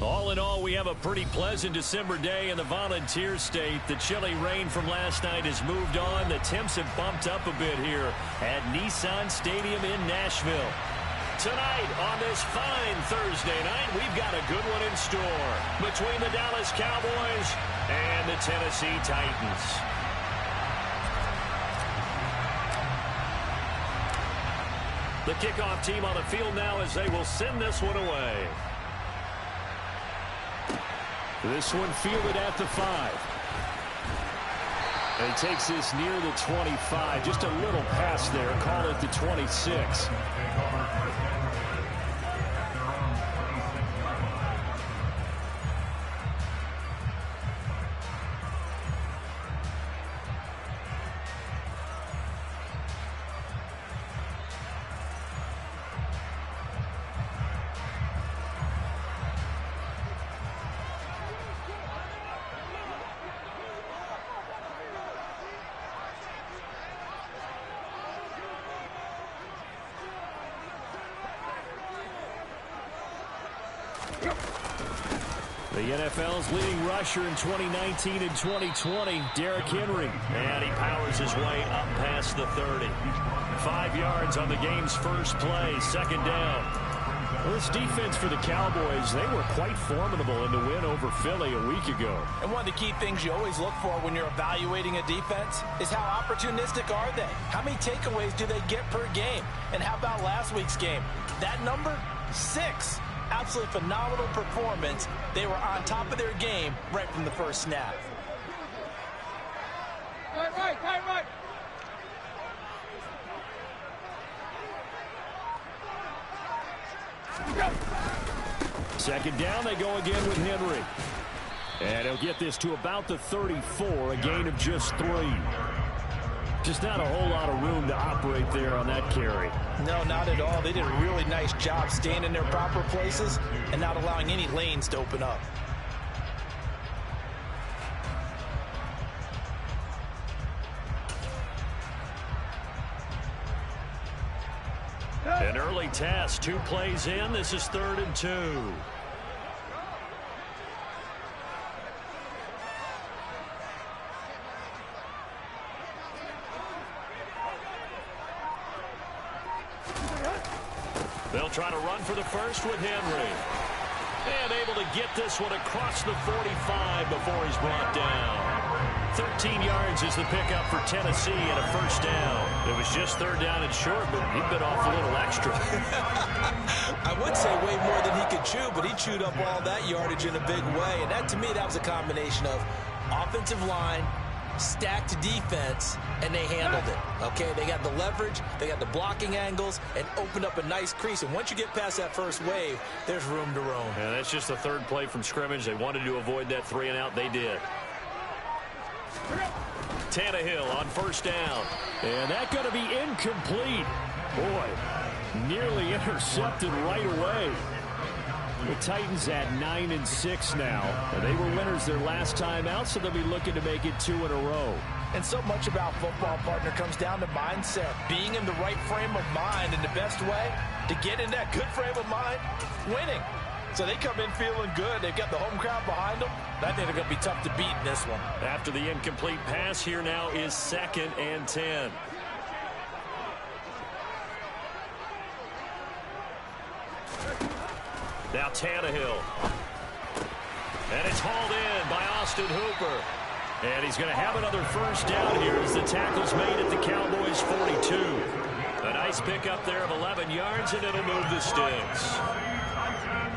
All in all, we have a pretty pleasant December day in the Volunteer State. The chilly rain from last night has moved on. The temps have bumped up a bit here at Nissan Stadium in Nashville. Tonight on this fine Thursday night, we've got a good one in store between the Dallas Cowboys and the Tennessee Titans. The kickoff team on the field now as they will send this one away. This one fielded at the 5. And he takes this near the 25. Just a little pass there. Call it the 26. The NFL's leading rusher in 2019 and 2020, Derrick Henry. And he powers his way up past the 30. 5 yards on the game's first play, second down. Well, this defense for the Cowboys, they were quite formidable in the win over Philly a week ago. And one of the key things you always look for when you're evaluating a defense is how opportunistic are they? How many takeaways do they get per game? And how about last week's game? That number? 6. Absolutely phenomenal performance. They were on top of their game right from the first snap. Right. Second down, they go again with Henry. And he'll get this to about the 34, a gain of just 3. Just not a whole lot of room to operate there on that carry. No, not at all. They did a really nice job staying in their proper places and not allowing any lanes to open up. An early test, 2 plays in. This is 3rd and 2. They'll try to run for the first with Henry. And able to get this one across the 45 before he's brought down. 13 yards is the pickup for Tennessee and a first down. It was just 3rd down and short, but he bit off a little extra. I would say way more than he could chew, but he chewed up all that yardage in a big way. And that, to me, that was a combination of offensive line, stacked defense, and they handled it. Okay, they got the leverage, they got the blocking angles, and opened up a nice crease. And once you get past that first wave, there's room to roam. Yeah, that's just the 3rd play from scrimmage. They wanted to avoid that 3 and out. They did. Tannehill on first down. And that's going to be incomplete. Boy, nearly intercepted right away. The Titans at 9-6 now. And they were winners their last time out, so they'll be looking to make it 2 in a row. And so much about football, partner, comes down to mindset. Being in the right frame of mind, and the best way to get in that good frame of mind, winning. So they come in feeling good. They've got the home crowd behind them. I think they're going to be tough to beat in this one. After the incomplete pass, here now is 2nd and 10. Now Tannehill. And it's hauled in by Austin Hooper. And he's going to have another first down here as the tackle's made at the Cowboys' 42. A nice pickup there of 11 yards, and it'll move the sticks.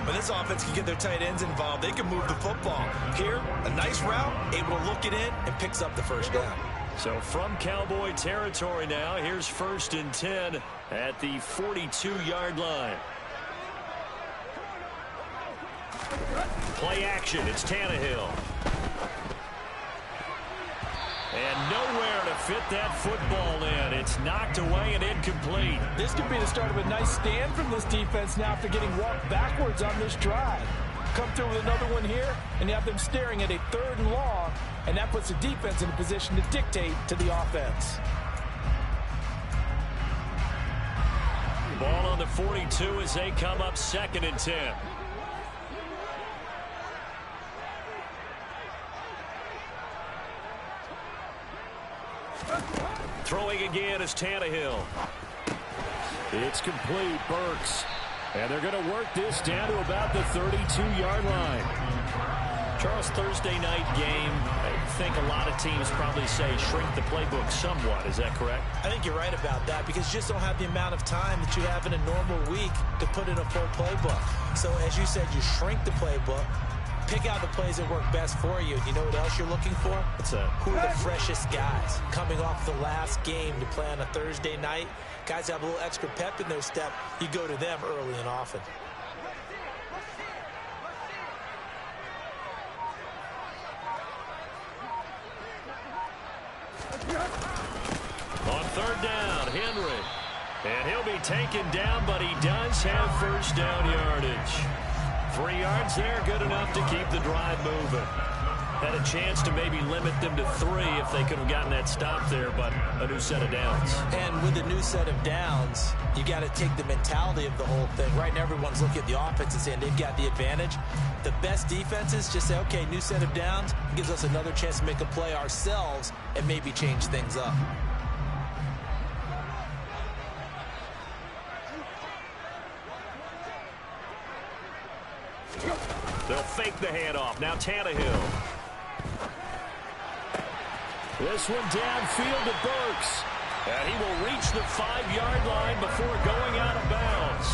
When this offense can get their tight ends involved, they can move the football. Here, a nice route, able to look it in, and picks up the first down. So from Cowboy territory now, here's 1st and 10 at the 42-yard line. Play action, it's Tannehill. And nowhere to fit that football in. It's knocked away and incomplete. This could be the start of a nice stand from this defense now after getting walked backwards on this drive. Come through with another one here, and you have them staring at a 3rd and long, and that puts the defense in a position to dictate to the offense. Ball on the 42 as they come up 2nd and 10. Throwing again is Tannehill. It's complete. Burks. And they're going to work this down to about the 32-yard line. Charles, Thursday night game, I think a lot of teams probably say shrink the playbook somewhat. Is that correct? I think you're right about that because you just don't have the amount of time that you have in a normal week to put in a full playbook. So as you said, you shrink the playbook, pick out the plays that work best for you. You know what else you're looking for? What's that? Who are the freshest guys coming off the last game to play on a Thursday night? Guys have a little extra pep in their step. You go to them early and often. On third down, Henry. And he'll be taken down, but he does have first down yardage. 3 yards there, good enough to keep the drive moving. Had a chance to maybe limit them to 3 if they could have gotten that stop there, but a new set of downs. And with a new set of downs, you got to take the mentality of the whole thing. Right now, everyone's looking at the offense and saying they've got the advantage. The best defenses just say, okay, new set of downs gives us another chance to make a play ourselves and maybe change things up. They'll fake the handoff. Now Tannehill. This one downfield to Burks. And he will reach the 5-yard line before going out of bounds.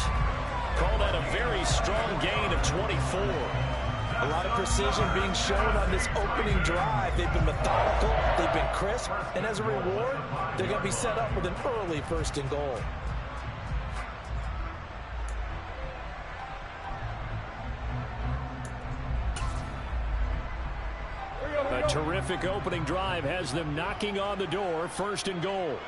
Call that a very strong gain of 24. A lot of precision being shown on this opening drive. They've been methodical. They've been crisp. And as a reward, they're going to be set up with an early first and goal. A terrific opening drive has them knocking on the door, first and goal.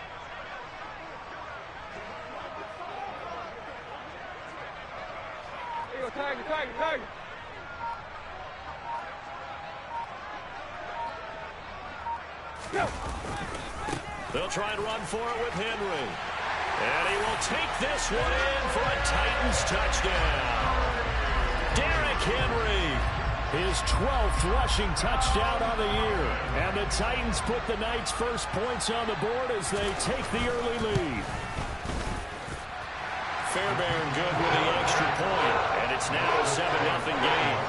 They'll try and run for it with Henry. And he will take this one in for a Titans touchdown. Derrick Henry. His 12th rushing touchdown on the year. And the Titans put the Knights' first points on the board as they take the early lead. Fairbairn good with the extra point, and it's now a 7-0 game.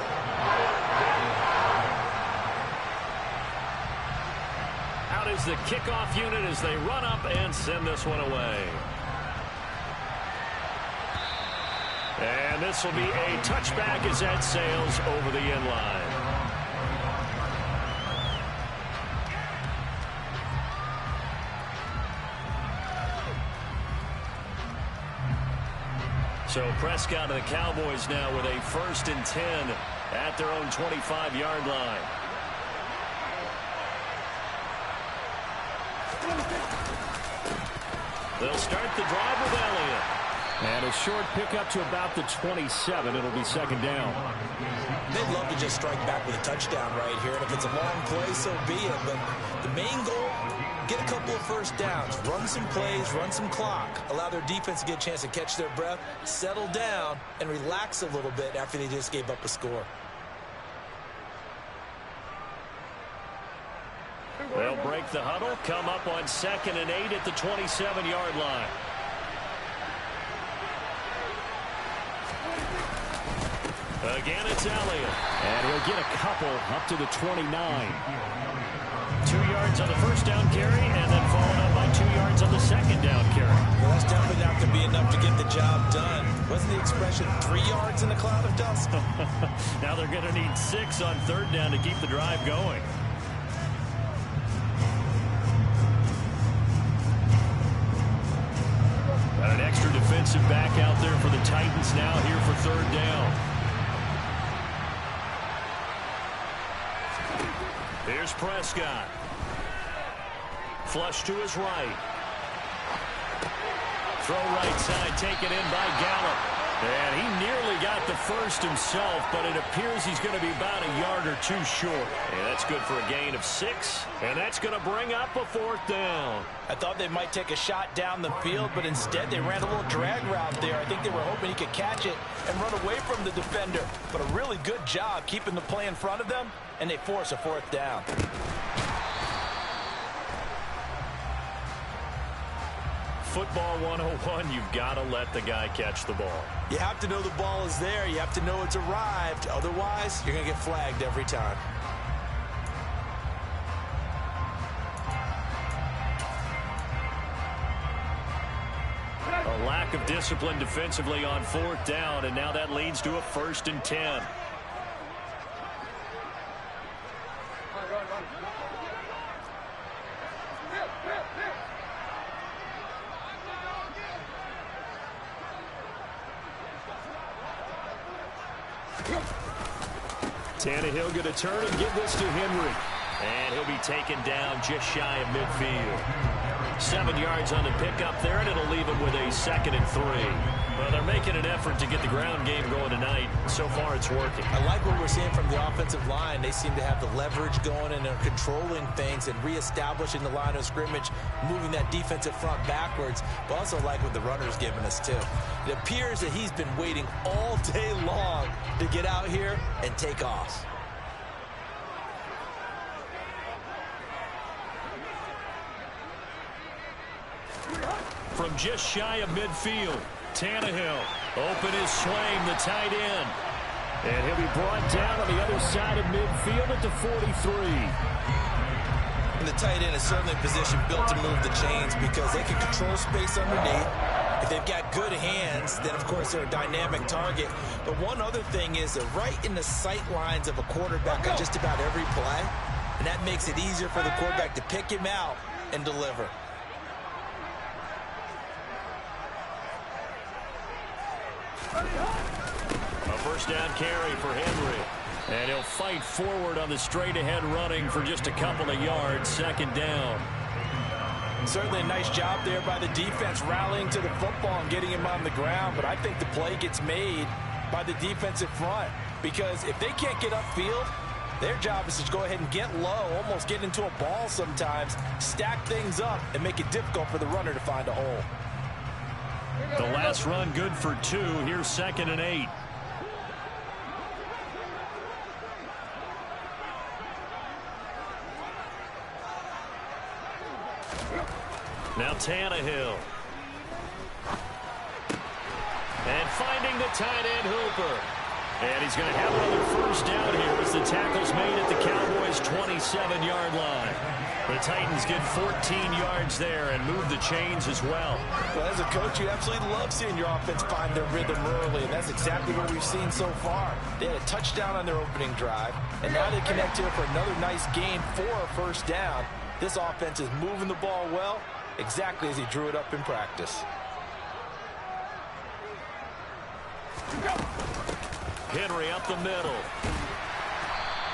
Out is the kickoff unit as they run up and send this one away. And this will be a touchback as that sails over the end line. So Prescott and the Cowboys now with a 1st and 10 at their own 25-yard line. They'll start the drive with Elliott. And a short pickup to about the 27. It'll be second down. They'd love to just strike back with a touchdown right here. And if it's a long play, so be it. But the main goal, get a couple of first downs. Run some plays, run some clock. Allow their defense to get a chance to catch their breath, settle down, and relax a little bit after they just gave up a score. They'll break the huddle, come up on 2nd and 8 at the 27-yard line. Again, it's Elliott. And he'll get a couple up to the 29. 2 yards on the first down carry, and then followed up by 2 yards on the second down carry. Well, that's definitely not going to be enough to get the job done. Wasn't the expression 3 yards in a cloud of dust? Now they're going to need 6 on third down to keep the drive going. Got an extra defensive back out there for the Titans now here for third down. Here's Prescott. Flush to his right. Throw right side, taken in by Gallup. And he nearly got the first himself, but it appears he's going to be about a yard or two short. And that's good for a gain of 6. And that's going to bring up a 4th down. I thought they might take a shot down the field, but instead they ran a little drag route there. I think they were hoping he could catch it and run away from the defender. But a really good job keeping the play in front of them, and they force a 4th down. football 101, you've got to let the guy catch the ball. You have to know the ball is there. You have to know it's arrived. Otherwise, you're going to get flagged every time. A lack of discipline defensively on 4th down, and now that leads to a 1st and 10. Tannehill going to turn and give this to Henry. And he'll be taken down just shy of midfield. 7 yards on the pickup there, and it'll leave him with a 2nd and 3. Well, they're making an effort to get the ground game going tonight. So far, it's working. I like what we're seeing from the offensive line. They seem to have the leverage going, and they're controlling things and reestablishing the line of scrimmage, moving that defensive front backwards. But also like what the runner's giving us, too. It appears that he's been waiting all day long to get out here and take off. From just shy of midfield, Tannehill, open his sling, the tight end. And he'll be brought down on the other side of midfield at the 43. And the tight end is certainly a position built to move the chains because they can control space underneath. If they've got good hands, then, of course, they're a dynamic target. But one other thing is they're right in the sight lines of a quarterback on just about every play. And that makes it easier for the quarterback to pick him out and deliver. A 1st down carry for Henry. And he'll fight forward on the straight-ahead running for just a couple of yards. 2nd down. Certainly a nice job there by the defense rallying to the football and getting him on the ground. But I think the play gets made by the defensive front. Because if they can't get upfield, their job is to go ahead and get low, almost get into a ball sometimes, stack things up, and make it difficult for the runner to find a hole. The last run good for 2. Here's 2nd and 8. Now Tannehill. And finding the tight end Hooper. And he's going to have another 1st down here as the tackle's made at the Cowboys' 27-yard line. The Titans get 14 yards there and move the chains as well. Well, as a coach, you absolutely love seeing your offense find their rhythm early, and that's exactly what we've seen so far. They had a touchdown on their opening drive, and now they connect here for another nice gain for a 1st down. This offense is moving the ball well, exactly as he drew it up in practice. Henry up the middle.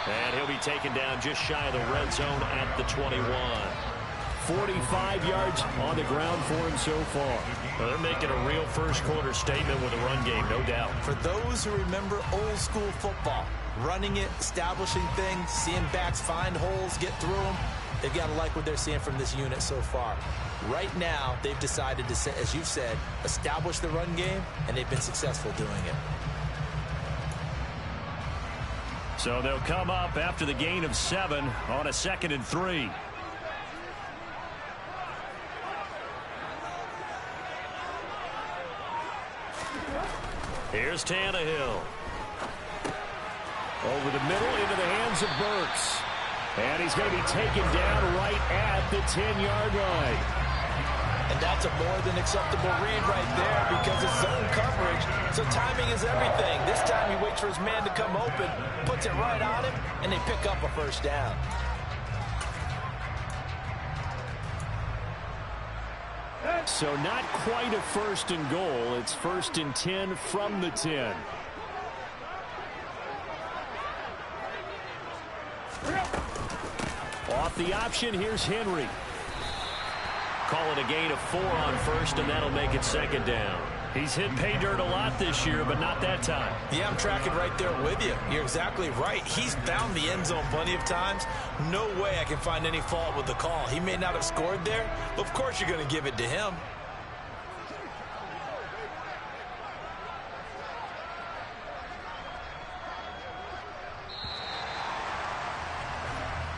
And he'll be taken down just shy of the red zone at the 21. 45 yards on the ground for him so far. Well, they're making a real first-quarter statement with a run game, no doubt. For those who remember old-school football, running it, establishing things, seeing backs find holes, get through them, they've got to like what they're seeing from this unit so far. Right now, they've decided to, as you've said, establish the run game, and they've been successful doing it. So they'll come up after the gain of 7 on a 2nd and 3. Here's Tannehill. Over the middle into the hands of Burks. And he's going to be taken down right at the 10-yard line. And that's a more than acceptable read right there because it's zone coverage, so timing is everything. This time he waits for his man to come open, puts it right on him, and they pick up a 1st down. So not quite a 1st and goal. It's 1st and 10 from the 10. Off the option, here's Henry. Call it a gain of 4 on 1st, and that'll make it 2nd down. He's hit pay dirt a lot this year, but not that time. Yeah, I'm tracking right there with you. You're exactly right. He's found the end zone plenty of times. No way I can find any fault with the call. He may not have scored there, but of course you're going to give it to him.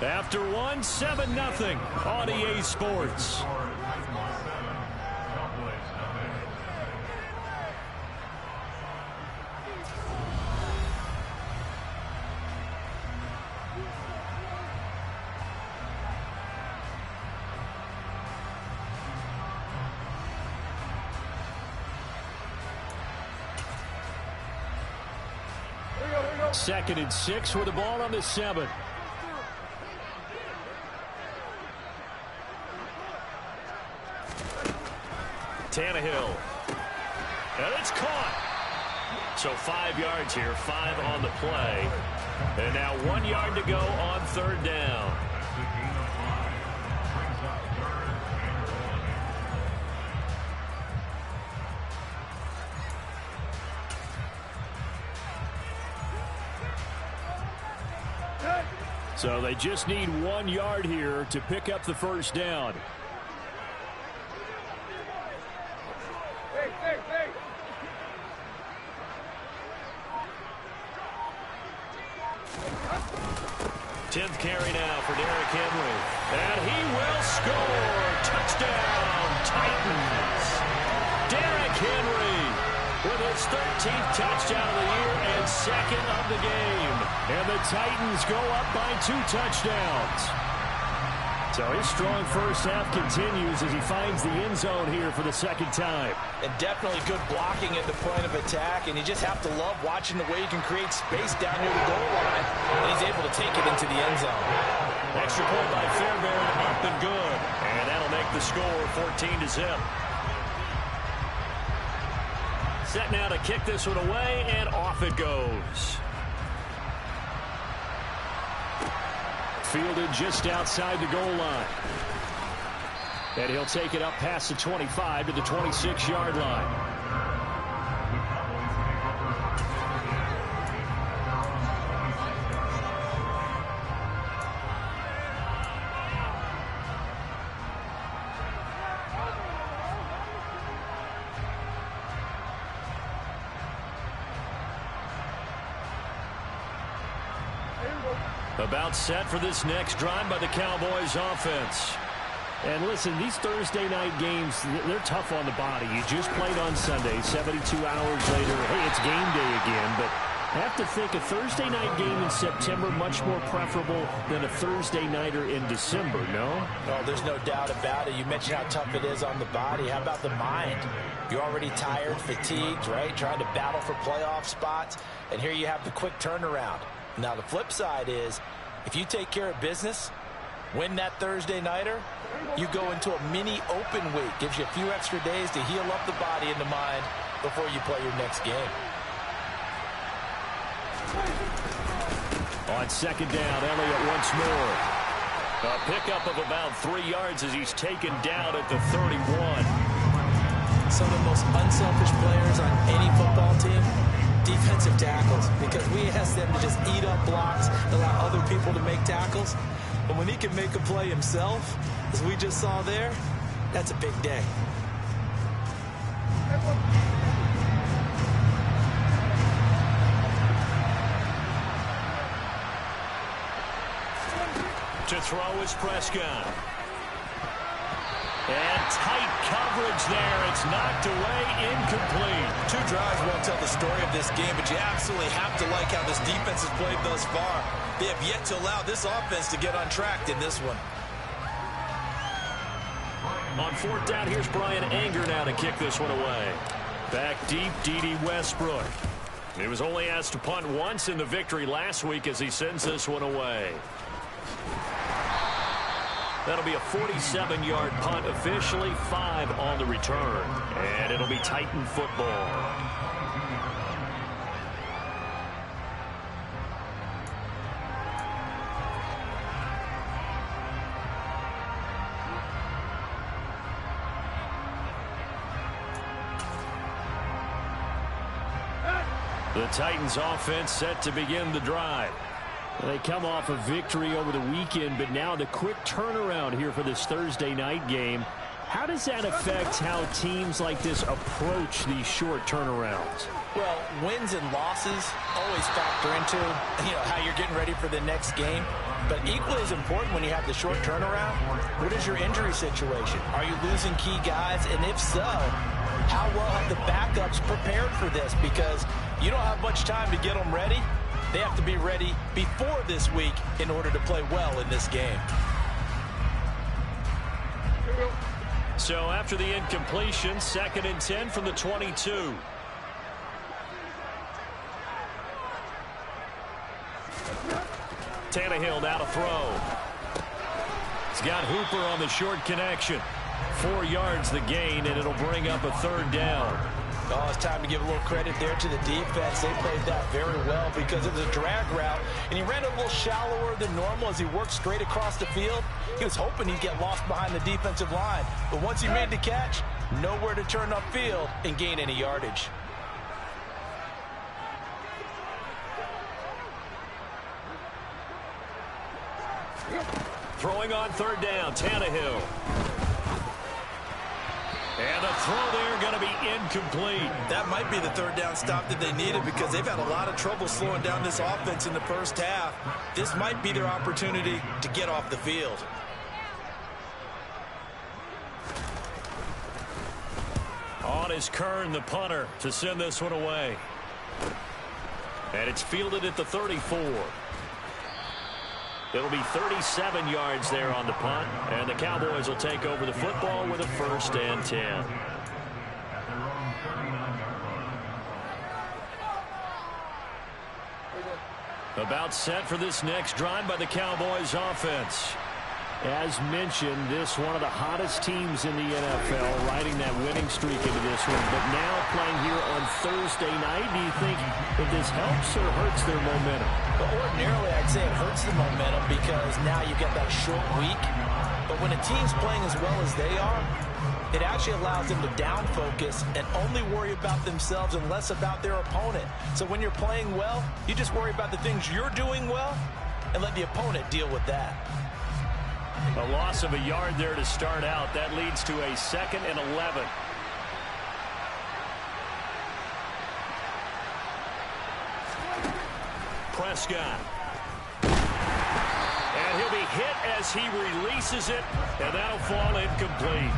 After 1, 7-0 on EA Sports. 2nd and 6 with the ball on the 7. Tannehill. And it's caught. So 5 yards here, 5 on the play. And now 1 yard to go on 3rd down. So they just need 1 yard here to pick up the 1st down. Tenth carry now for Derrick Henry. And he will score. Touchdown, Titans. Derrick Henry with his 13th touchdown of the year and 2nd of the game. And the Titans go up by 2 touchdowns. So his strong first half continues as he finds the end zone here for the 2nd time. And definitely good blocking at the point of attack, and you just have to love watching the way he can create space down near the goal line, and he's able to take it into the end zone. Extra point by Fairbairn, up and good. And that'll make the score 14-0. Set now to kick this one away, and off it goes. Fielded just outside the goal line. And he'll take it up past the 25 to the 26-yard line. About set for this next drive by the Cowboys offense. And listen, these Thursday night games, they're tough on the body. You just played on Sunday, 72 hours later. Hey, it's game day again, but I have to think a Thursday night game in September much more preferable than a Thursday nighter in December, no? Oh, there's no doubt about it. You mentioned how tough it is on the body. How about the mind? You're already tired, fatigued, right? Trying to battle for playoff spots. And here you have the quick turnaround. Now, the flip side is, if you take care of business, win that Thursday nighter, you go into a mini open week. Gives you a few extra days to heal up the body and the mind before you play your next game. On 2nd down, Elliott once more. A pickup of about 3 yards as he's taken down at the 31. Some of the most unselfish players on any football team, defensive tackles, because we ask them to just eat up blocks, allow other people to make tackles. But when he can make a play himself, as we just saw there, that's a big day. To throw is Prescott. And tight coverage there. It's knocked away, incomplete. 2 drives won't tell the story of this game, but you absolutely have to like how this defense has played thus far. They have yet to allow this offense to get untracked in this one. On 4th down, here's Brian Anger now to kick this one away. Back deep, Dede Westbrook. He was only asked to punt once in the victory last week as he sends this one away. That'll be a 47-yard punt, officially 5 on the return. And it'll be Titan football. The Titans offense set to begin the drive. They come off a victory over the weekend, but now the quick turnaround here for this Thursday night game. How does that affect how teams like this approach these short turnarounds? Well, wins and losses always factor into, how you're getting ready for the next game. But equally as important when you have the short turnaround, what is your injury situation? Are you losing key guys? And if so, how well have the backups prepared for this? Because you don't have much time to get them ready. They have to be ready before this week in order to play well in this game. So after the incompletion, 2nd and 10 from the 22. Tannehill now to throw. He's got Hooper on the short connection. 4 yards the gain, and it'll bring up a 3rd down. Oh, it's time to give a little credit there to the defense. They played that very well because it was a drag route, and he ran a little shallower than normal as he worked straight across the field. He was hoping he'd get lost behind the defensive line, but once he made the catch, nowhere to turn upfield and gain any yardage. Throwing on 3rd down, Tannehill. And the throw there going to be incomplete. That might be the 3rd down stop that they needed because they've had a lot of trouble slowing down this offense in the first half. This might be their opportunity to get off the field. On is Kern, the punter, to send this one away. And it's fielded at the 34. It'll be 37 yards there on the punt, and the Cowboys will take over the football with a 1st and 10. About set for this next drive by the Cowboys offense. As mentioned, this one of the hottest teams in the NFL, riding that winning streak into this one. But now playing here on Thursday night, do you think that this helps or hurts their momentum? But ordinarily, I'd say it hurts the momentum because now you get that short week. But when a team's playing as well as they are, it actually allows them to down focus and only worry about themselves and less about their opponent. So when you're playing well, you just worry about the things you're doing well and let the opponent deal with that. A loss of a yard there to start out. That leads to a 2nd and 11. Prescott. And he'll be hit as he releases it, and that'll fall incomplete.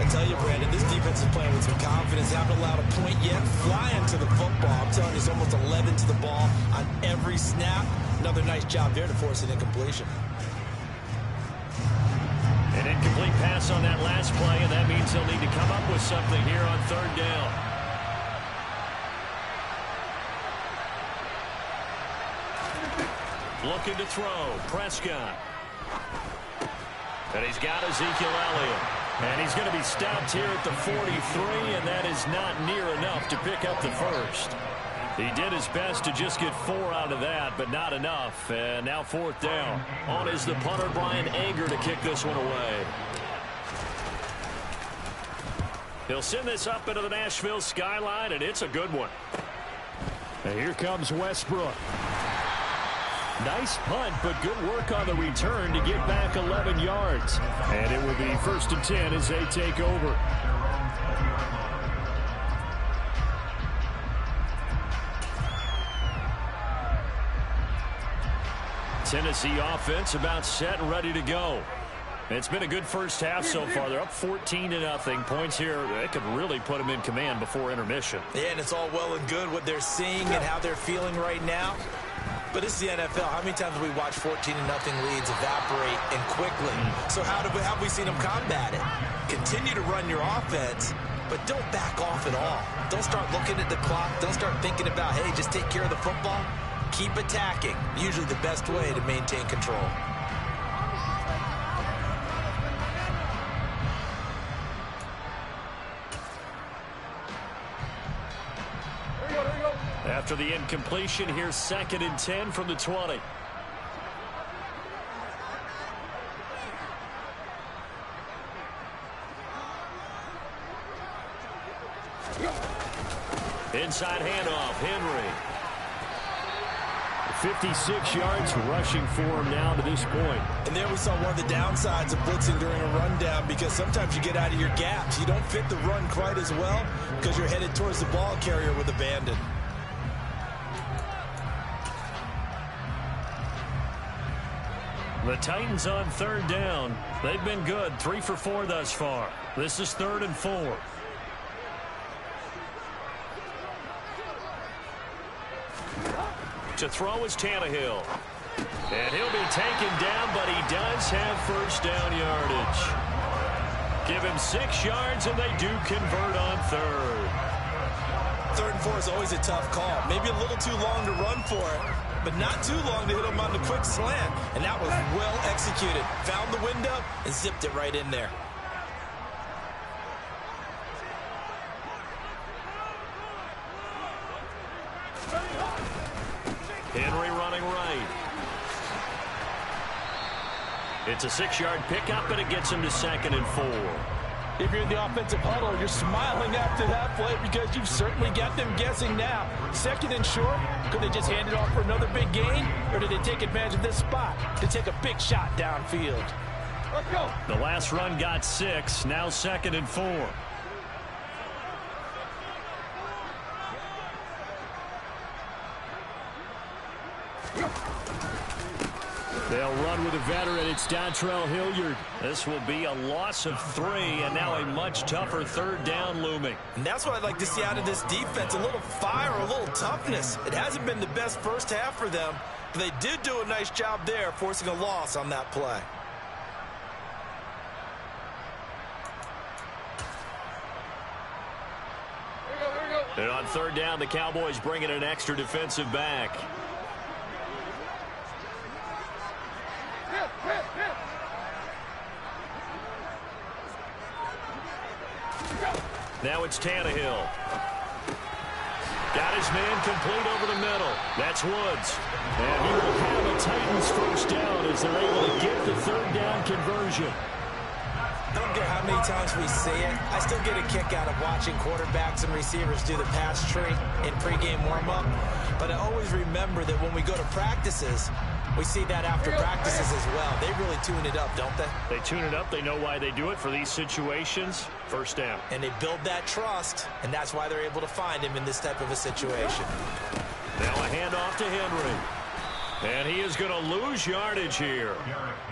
I tell you, Brandon, this defense is playing with some confidence. They haven't allowed a point yet. Flying to the football. I'm telling you, it's almost 11 to the ball on every snap. Another nice job there to force an incompletion. An incomplete pass on that last play, and that means they'll need to come up with something here on 3rd down. Looking to throw, Prescott. And he's got Ezekiel Elliott. And he's going to be stopped here at the 43, and that is not near enough to pick up the 1st. He did his best to just get 4 out of that, but not enough. And now 4th down. On is the punter, Brian Anger, to kick this one away. He'll send this up into the Nashville skyline, and it's a good one. And here comes Westbrook. Nice punt, but good work on the return to get back 11 yards. And it will be 1st and 10 as they take over. Tennessee offense about set and ready to go. It's been a good first half so far. They're up 14-0. Points here, they could really put them in command before intermission. Yeah, and it's all well and good what they're seeing and how they're feeling right now. But it's the NFL. How many times have we watched 14-0 leads evaporate and quickly? So how have we seen them combat it? Continue to run your offense, but don't back off at all. Don't start looking at the clock. Don't start thinking about, hey, just take care of the football. Keep attacking. Usually the best way to maintain control. After the incompletion, here's 2nd and 10 from the 20. Inside handoff, Henry. 56 yards rushing for him now to this point. And there we saw one of the downsides of blitzing during a rundown, because sometimes you get out of your gaps. You don't fit the run quite as well because you're headed towards the ball carrier with abandon. The Titans on 3rd down. They've been good, 3 for 4 thus far. This is 3rd and 4. To throw is Tannehill. And he'll be taken down, but he does have 1st down yardage. Give him 6 yards, and they do convert on 3rd. 3rd and 4 is always a tough call. Maybe a little too long to run for it. but not too long to hit him on the quick slant. And that was well executed. Found the window and zipped it right in there. Henry running right. It's a 6-yard pickup, and it gets him to 2nd and 4. If you're in the offensive huddle, you're smiling after that play because you've certainly got them guessing now. 2nd and short, could they just hand it off for another big gain? Or did they take advantage of this spot to take a big shot downfield? Let's go. The last run got 6, now 2nd and 4. They'll run with a veteran. It's Dontrell Hilliard. This will be a loss of 3, and now a much tougher 3rd down looming. And that's what I'd like to see out of this defense, a little fire, a little toughness. It hasn't been the best first half for them, but they did do a nice job there, forcing a loss on that play. And on 3rd down, the Cowboys bring in an extra defensive back. Now it's Tannehill. Got his man complete over the middle. That's Woods. And he will have a Titans first down as they're able to get the 3rd down conversion. I don't care how many times we see it. I still get a kick out of watching quarterbacks and receivers do the pass tree in pregame warm-up. But I always remember that when we go to practices, we see that after practices as well. They really tune it up, don't they? They tune it up. They know why they do it for these situations. First down. And they build that trust, and that's why they're able to find him in this type of a situation. Now a handoff to Henry. And he is going to lose yardage here.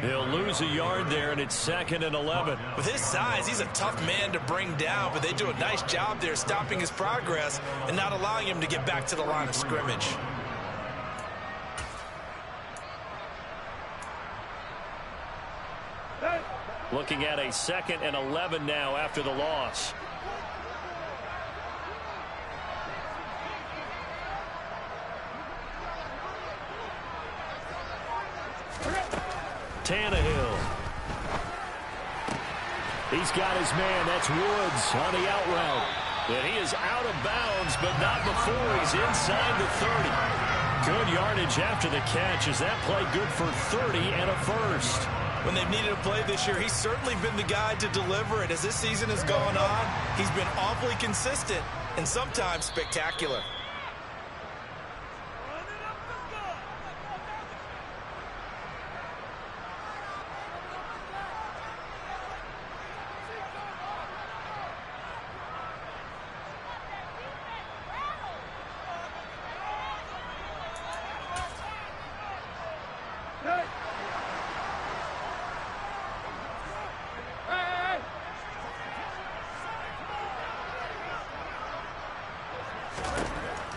He'll lose a yard there, and it's 2nd and 11. With his size, he's a tough man to bring down, but they do a nice job there stopping his progress and not allowing him to get back to the line of scrimmage. Looking at a 2nd and 11 now after the loss. Tannehill. He's got his man. That's Woods on the out route. And he is out of bounds, but not before he's inside the 30. Good yardage after the catch. Is that play good for 30 and a first? When they've needed a play this year, he's certainly been the guy to deliver it. As this season has gone on, he's been awfully consistent and sometimes spectacular.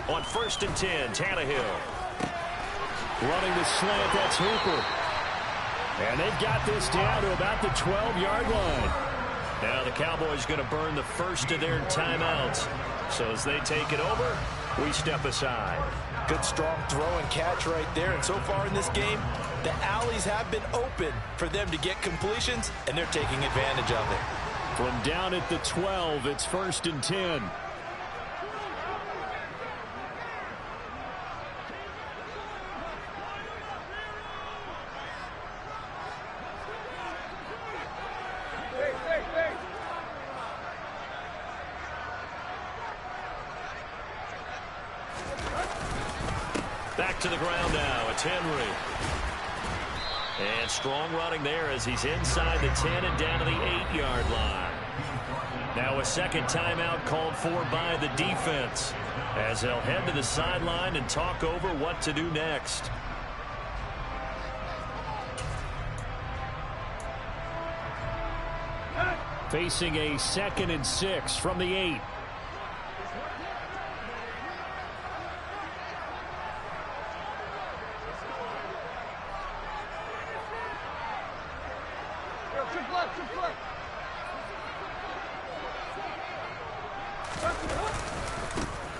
On 1st and 10, Tannehill. Running the slant, that's Hooper. And they've got this down to about the 12-yard line. Now the Cowboys going to burn the first of their timeouts. So as they take it over, we step aside. Good strong throw and catch right there. And so far in this game, the alleys have been open for them to get completions, and they're taking advantage of it. From down at the 12, it's 1st and 10. Back to the ground now. It's Henry. And strong running there as he's inside the 10 and down to the 8-yard line. Now a second timeout called for by the defense as they'll head to the sideline and talk over what to do next. Facing a 2nd and 6 from the 8.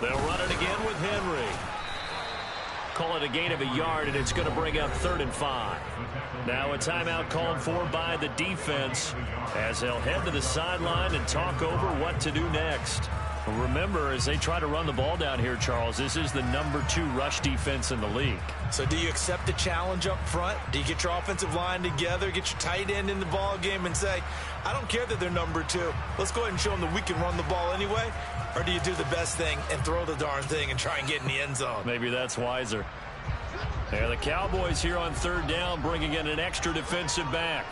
They'll run it again with Henry. Call it a gain of a yard, and it's going to bring up 3rd and 5. Now a timeout called for by the defense as they'll head to the sideline and talk over what to do next. Remember, as they try to run the ball down here, Charles, this is the number 2 rush defense in the league. So do you accept the challenge up front? Do you get your offensive line together, get your tight end in the ball game and say, I don't care that they're number 2. Let's go ahead and show them that we can run the ball anyway? Or do you do the best thing and throw the darn thing and try and get in the end zone? Maybe that's wiser. Yeah, the Cowboys here on 3rd down, bringing in an extra defensive back.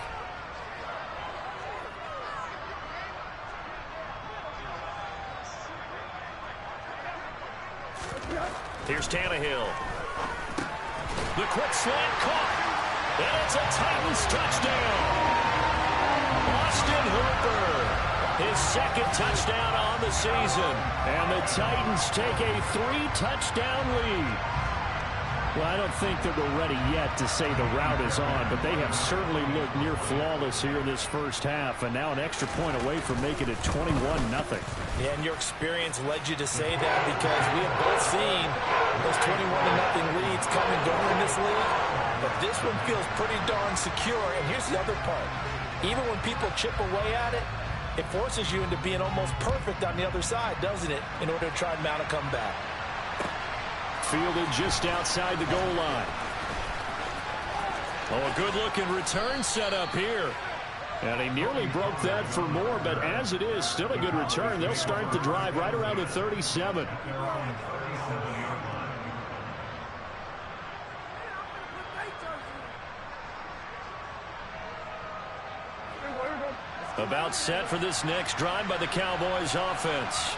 Here's Tannehill. The quick slant caught. And it's a Titans touchdown. Austin Hooper. His 2nd touchdown on the season. And the Titans take a 3-touchdown lead. Well, I don't think that we're ready yet to say the route is on, but they have certainly looked near flawless here in this first half, and now an extra point away from making it 21-0. Yeah, and your experience led you to say that because we have both seen those 21-0 leads come and go in this league, but this one feels pretty darn secure. And here's the other part. Even when people chip away at it, it forces you into being almost perfect on the other side, doesn't it, in order to try and mount a comeback. Fielded just outside the goal line. Oh, a good-looking return set up here. And he nearly broke that for more, but as it is, still a good return. They'll start the drive right around the 37. About set for this next drive by the Cowboys offense.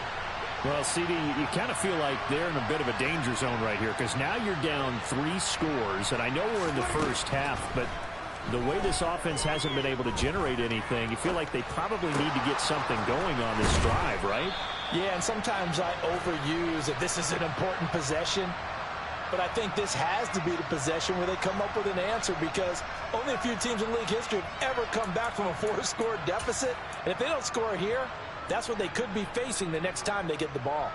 Well, CD, you kind of feel like they're in a bit of a danger zone right here because now you're down 3 scores, and I know we're in the first half, but the way this offense hasn't been able to generate anything, you feel like they probably need to get something going on this drive, right? Yeah, and sometimes I overuse that this is an important possession, but I think this has to be the possession where they come up with an answer because only a few teams in league history have ever come back from a 4-score deficit, and if they don't score here, that's what they could be facing the next time they get the ball.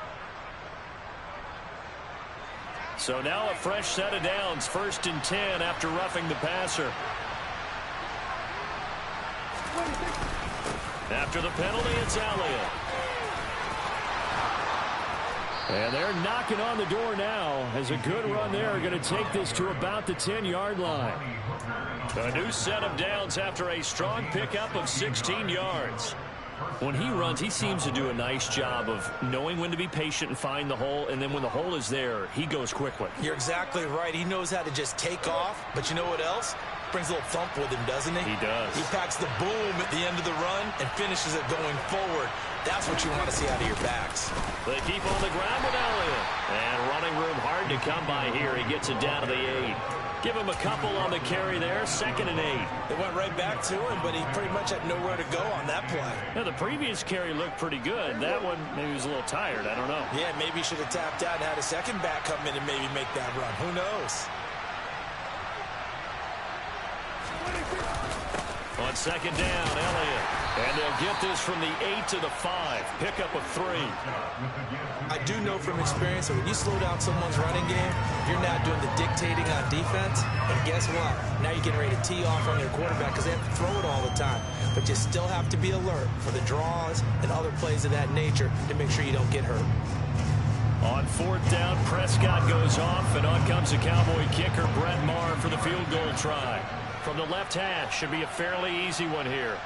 So now a fresh set of downs, 1st and 10 after roughing the passer. After the penalty, it's Elliott. And they're knocking on the door now as a good run there are going to take this to about the 10-yard line. A new set of downs after a strong pickup of 16 yards. When he runs, he seems to do a nice job of knowing when to be patient and find the hole, and then when the hole is there, he goes quickly. You're exactly right. He knows how to just take off, but you know what else? Brings a little thump with him, doesn't he? He does. He packs the boom at the end of the run and finishes it going forward. That's what you want to see out of your backs. They keep on the ground with Elliott. And running room hard to come by here. He gets it down to the 8. Give him a couple on the carry there, 2nd and 8. They went right back to him, but he pretty much had nowhere to go on that play. Now, the previous carry looked pretty good. That one, maybe he was a little tired. I don't know. Yeah, maybe he should have tapped out and had a second back come in and maybe make that run. Who knows? On 2nd down, Elliott. And they'll get this from the 8 to the 5. Pickup of 3. I do know from experience that when you slow down someone's running game, you're not doing the dictating on defense. And guess what? Now you're getting ready to tee off on your quarterback because they have to throw it all the time. But you still have to be alert for the draws and other plays of that nature to make sure you don't get hurt. On 4th down, Prescott goes off, and on comes the Cowboy kicker, Brett Maher, for the field goal try. From the left hash, should be a fairly easy one here.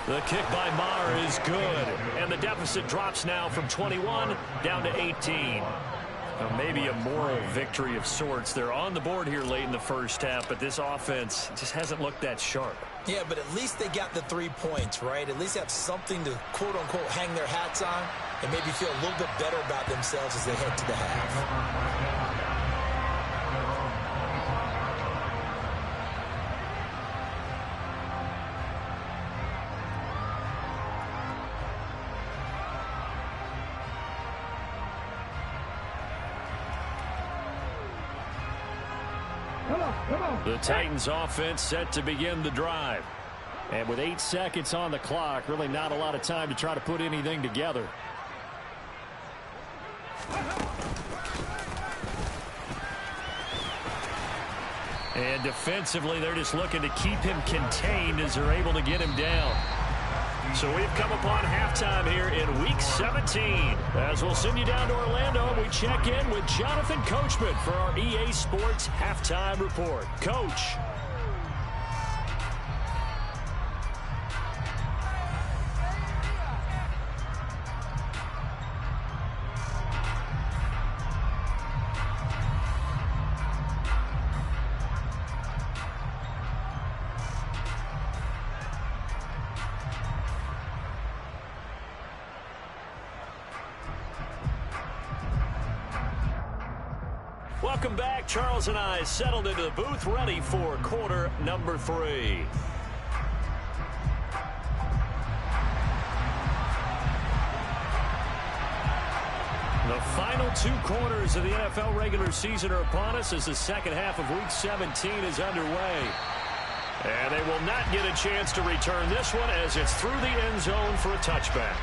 The kick by Maher is good, and the deficit drops now from 21 down to 18. Now, maybe a moral victory of sorts. They're on the board here late in the first half, but this offense just hasn't looked that sharp. Yeah, but at least they got the 3 points, right? At least have something to, quote-unquote, hang their hats on and maybe feel a little bit better about themselves as they head to the half. The Titans offense set to begin the drive. And with 8 seconds on the clock, really not a lot of time to try to put anything together. And defensively, they're just looking to keep him contained as they're able to get him down. So we've come upon halftime here in Week 17. As we'll send you down to Orlando, we check in with Jonathan Coachman for our EA Sports Halftime Report. Coach. Welcome back. Charles and I settled into the booth, ready for quarter number 3. The final 2 quarters of the NFL regular season are upon us as the second half of Week 17 is underway. And they will not get a chance to return this one as it's through the end zone for a touchback.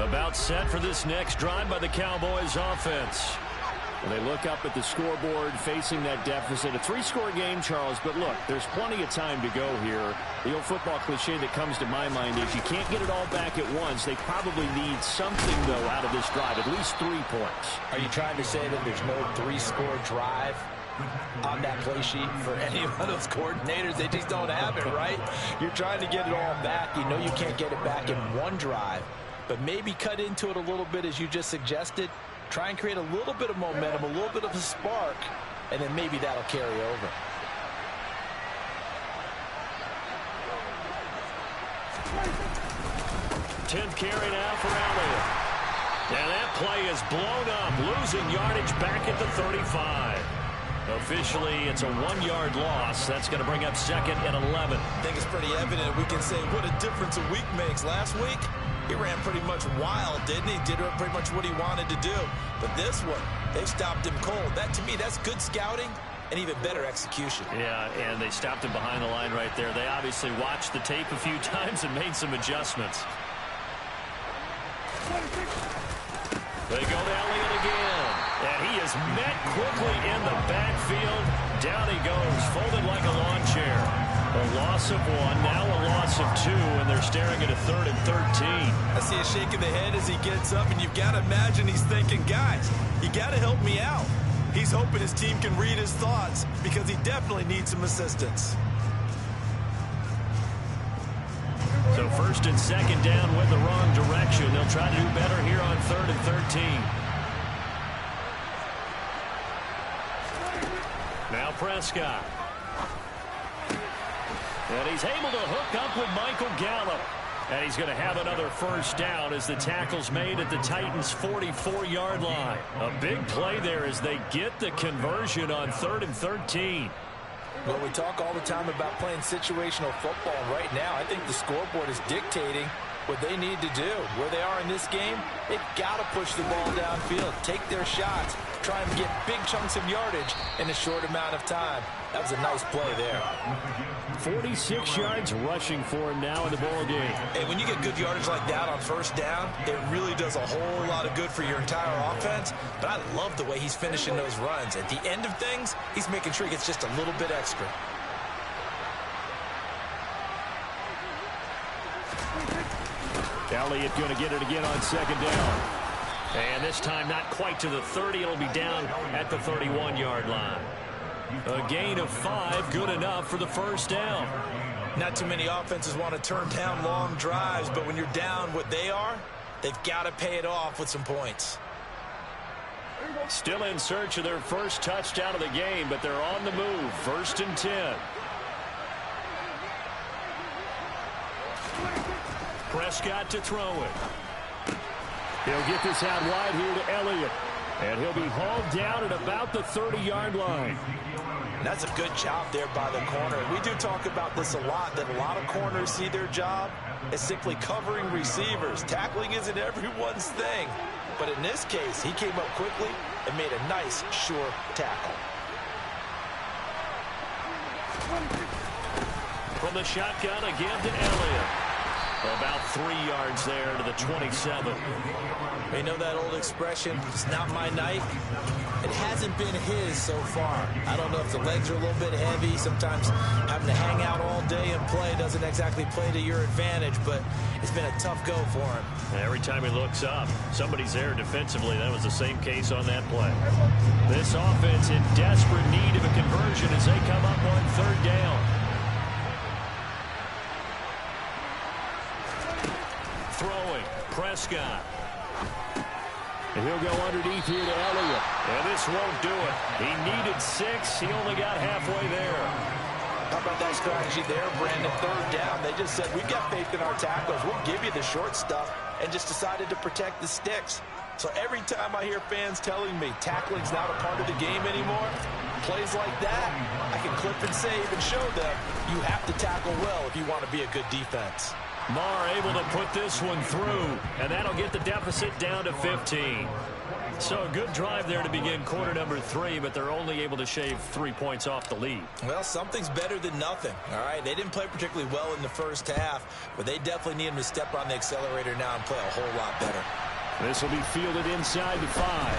About set for this next drive by the Cowboys offense. And they look up at the scoreboard facing that deficit. A 3-score game, Charles, but look, there's plenty of time to go here. The old football cliche that comes to my mind is you can't get it all back at once. They probably need something, though, out of this drive, at least 3 points. Are you trying to say that there's no 3-score drive on that play sheet for any of those coordinators? They just don't have it, right? You're trying to get it all back. You know you can't get it back in one drive. But maybe cut into it a little bit as you just suggested. Try and create a little bit of momentum, a little bit of a spark, and then maybe that'll carry over. Tenth carry now for Elliott. And that play is blown up, losing yardage back at the 35. Officially, it's a 1-yard loss. That's going to bring up 2nd and 11. I think it's pretty evident. We can say what a difference a week makes. Last week, he ran pretty much wild, didn't he? Did pretty much what he wanted to do. But this one, they stopped him cold. That, to me, that's good scouting and even better execution. Yeah, and they stopped him behind the line right there. They obviously watched the tape a few times and made some adjustments. They go to Elliott again. And he is met quickly in the backfield. Down he goes, folded like a lawn chair. A loss of 1, now a loss of 2, and they're staring at a 3rd and 13. I see a shake of the head as he gets up, and you've got to imagine he's thinking, guys, you got to help me out. He's hoping his team can read his thoughts because he definitely needs some assistance. So 1st and 2nd down went the wrong direction. They'll try to do better here on 3rd and 13. Now Prescott. And he's able to hook up with Michael Gallup. And he's going to have another first down as the tackle's made at the Titans' 44-yard line. A big play there as they get the conversion on 3rd and 13. Well, we talk all the time about playing situational football. Right now, I think the scoreboard is dictating what they need to do. Where they are in this game, they've got to push the ball downfield, take their shots, try and get big chunks of yardage in a short amount of time. That was a nice play there. 46 yards rushing for him now in the ball game. And when you get good yardage like that on first down, it really does a whole lot of good for your entire offense. But I love the way he's finishing those runs. At the end of things, he's making sure he gets just a little bit extra. Elliott going to get it again on 2nd down. And this time not quite to the 30. It'll be down at the 31-yard line. A gain of 5, good enough for the first down. Not too many offenses want to turn down long drives, but when you're down what they are, they've got to pay it off with some points. Still in search of their first touchdown of the game, but they're on the move. 1st and 10. Prescott to throw it. He'll get this out wide here to Elliott. And he'll be hauled down at about the 30-yard line. That's a good job there by the corner. We do talk about this a lot, that a lot of corners see their job as simply covering receivers. Tackling isn't everyone's thing. But in this case, he came up quickly and made a nice, sure tackle. From the shotgun again to Elliott. About 3 yards there to the 27. You know that old expression, it's not my night? It hasn't been his so far. I don't know if the legs are a little bit heavy. Sometimes having to hang out all day and play doesn't exactly play to your advantage, but it's been a tough go for him. Every time he looks up, somebody's there defensively. That was the same case on that play. This offense in desperate need of a conversion as they come up on 3rd down. Throwing, Prescott. And he'll go underneath here to Elliott. And this won't do it. He needed 6. He only got halfway there. How about that strategy there, Brandon? 3rd down. They just said, we've got faith in our tackles. We'll give you the short stuff, and just decided to protect the sticks. So every time I hear fans telling me tackling's not a part of the game anymore, plays like that, I can clip and save and show them you have to tackle well if you want to be a good defense. Marr able to put this one through, and that'll get the deficit down to 15. So a good drive there to begin quarter number 3, but they're only able to shave 3 points off the lead. Well, something's better than nothing, all right? They didn't play particularly well in the first half, but they definitely need them to step on the accelerator now and play a whole lot better. This will be fielded inside the 5.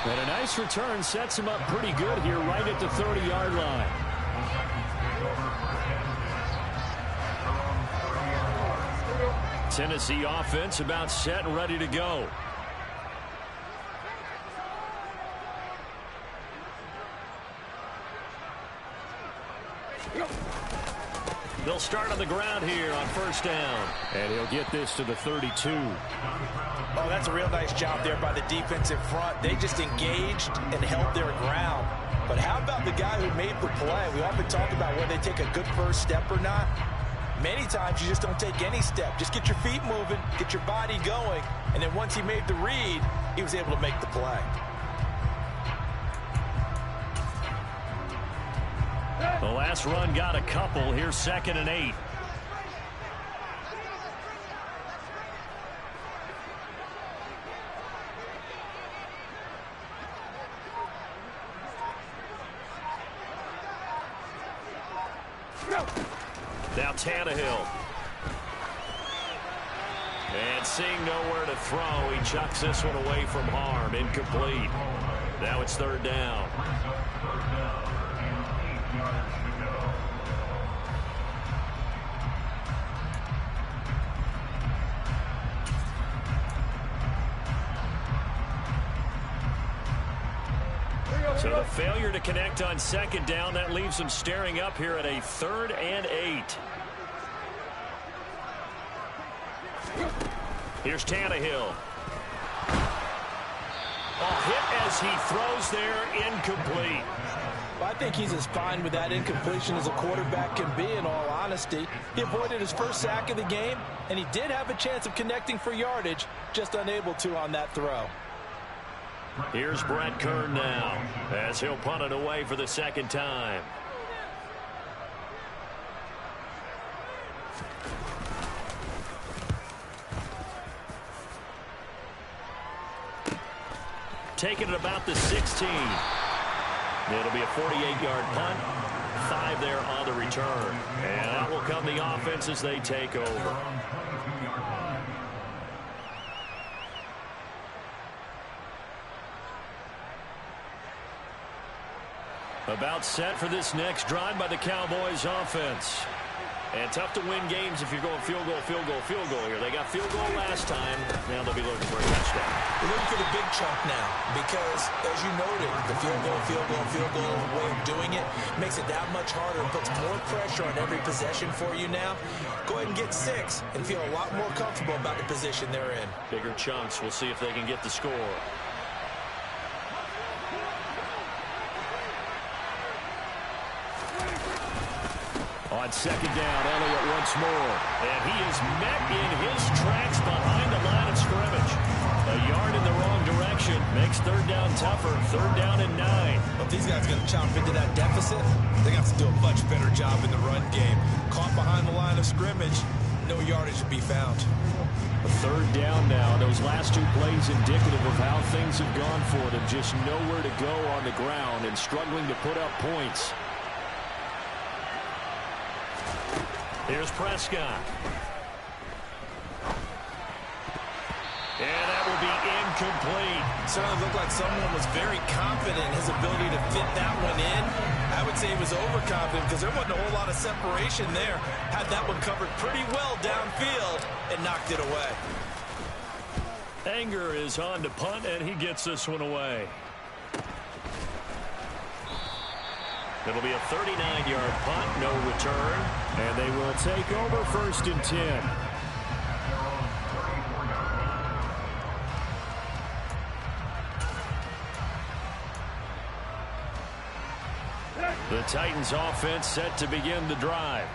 And a nice return sets him up pretty good here right at the 30-yard line. Tennessee offense about set and ready to go. They'll start on the ground here on 1st down. And he'll get this to the 32. Oh, that's a real nice job there by the defensive front. They just engaged and held their ground. But how about the guy who made the play? We often talk about whether they take a good first step or not. Many times you just don't take any step. Just get your feet moving, get your body going, and then once he made the read, he was able to make the play. The last run got a couple. Here's 2nd and 8. Now Tannehill. And seeing nowhere to throw, he chucks this one away from harm. Incomplete. Now it's 3rd down. So the failure to connect on 2nd down, that leaves them staring up here at a 3rd and 8. Here's Tannehill. A hit as he throws there, incomplete. Well, I think he's as fine with that incompletion as a quarterback can be, in all honesty. He avoided his first sack of the game, and he did have a chance of connecting for yardage, just unable to on that throw. Here's Brett Kern now, as he'll punt it away for the 2nd time. Taking it about the 16. It'll be a 48-yard punt. 5 there on the return. And out will come the offense as they take over. About set for this next drive by the Cowboys offense. And tough to win games if you're going field goal, field goal, field goal here. They got field goal last time. Now they'll be looking for a touchdown. We're looking for the big chunk now because, as you noted, the field goal way of doing it makes it that much harder and puts more pressure on every possession for you now. Go ahead and get 6 and feel a lot more comfortable about the position they're in. Bigger chunks. We'll see if they can get the score. On 2nd down, Elliott once more. And he is met in his tracks behind the line of scrimmage. A yard in the wrong direction makes 3rd down tougher. 3rd down and 9. If these guys are going to chomp into that deficit, they got to do a much better job in the run game. Caught behind the line of scrimmage, no yardage to be found. A 3rd down now. Those last 2 plays indicative of how things have gone for them. Just nowhere to go on the ground and struggling to put up points. Here's Prescott. And that will be incomplete. Certainly looked like someone was very confident in his ability to fit that one in. I would say he was overconfident because there wasn't a whole lot of separation there. Had that one covered pretty well downfield and knocked it away. Anger is on to punt, and he gets this one away. It'll be a 39-yard punt, no return, and they will take over 1st and 10. The Titans offense set to begin the drive.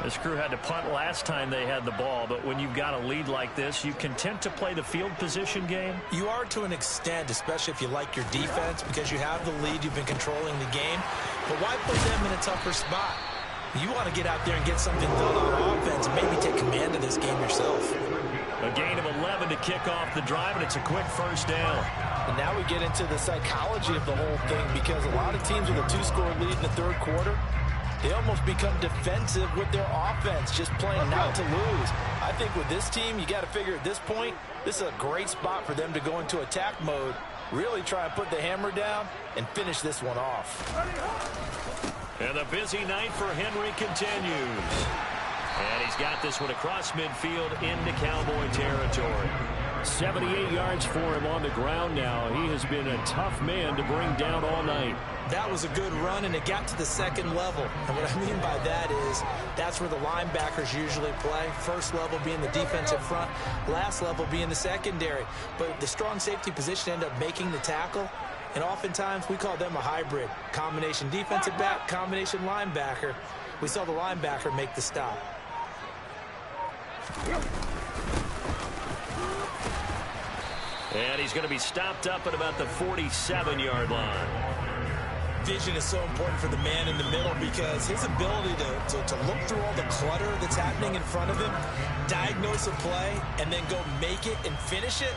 This crew had to punt last time they had the ball, but when you've got a lead like this, you content to play the field position game? You are to an extent, especially if you like your defense, because you have the lead, you've been controlling the game. But why put them in a tougher spot? You want to get out there and get something done on offense and maybe take command of this game yourself. A gain of 11 to kick off the drive, and it's a quick 1st down. And now we get into the psychology of the whole thing, because a lot of teams with a 2-score lead in the 3rd quarter, they almost become defensive with their offense, just playing not to lose. I think with this team, you got to figure at this point, this is a great spot for them to go into attack mode, really try and put the hammer down and finish this one off. And the busy night for Henry continues. And he's got this one across midfield into Cowboy territory. 78 yards for him on the ground now. He has been a tough man to bring down all night. That was a good run, and it got to the 2nd level. And what I mean by that is that's where the linebackers usually play. 1st level being the defensive front, last level being the secondary. But the strong safety position ended up making the tackle. And oftentimes we call them a hybrid. Combination defensive back, combination linebacker. We saw the linebacker make the stop. And he's going to be stopped up at about the 47-yard line. Vision is so important for the man in the middle, because his ability to look through all the clutter that's happening in front of him, diagnose a play, and then go make it and finish it,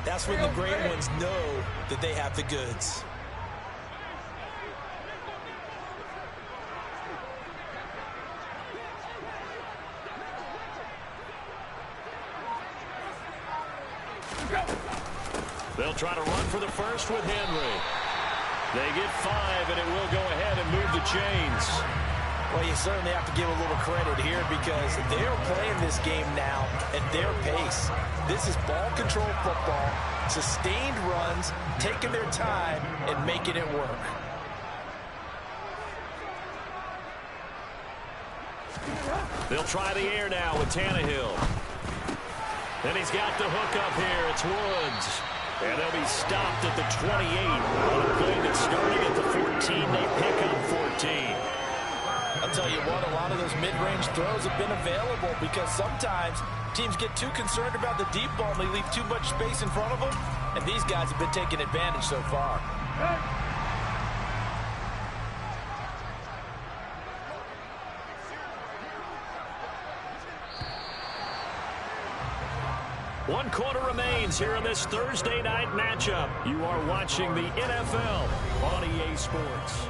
that's when the great ones know that they have the goods. They'll try to run for the 1st with Henry. They get 5, and it will go ahead and move the chains. Well, you certainly have to give a little credit here, because they're playing this game now at their pace. This is ball control football, sustained runs, taking their time and making it work. They'll try the air now with Tannehill. And he's got the hook up here. It's Woods. And they'll be stopped at the 28. On a play that started at the 14. They pick up 14. I'll tell you what, a lot of those mid-range throws have been available, because sometimes teams get too concerned about the deep ball and they leave too much space in front of them. And these guys have been taking advantage so far. One quarter remains here in this Thursday night matchup. You are watching the NFL on EA Sports.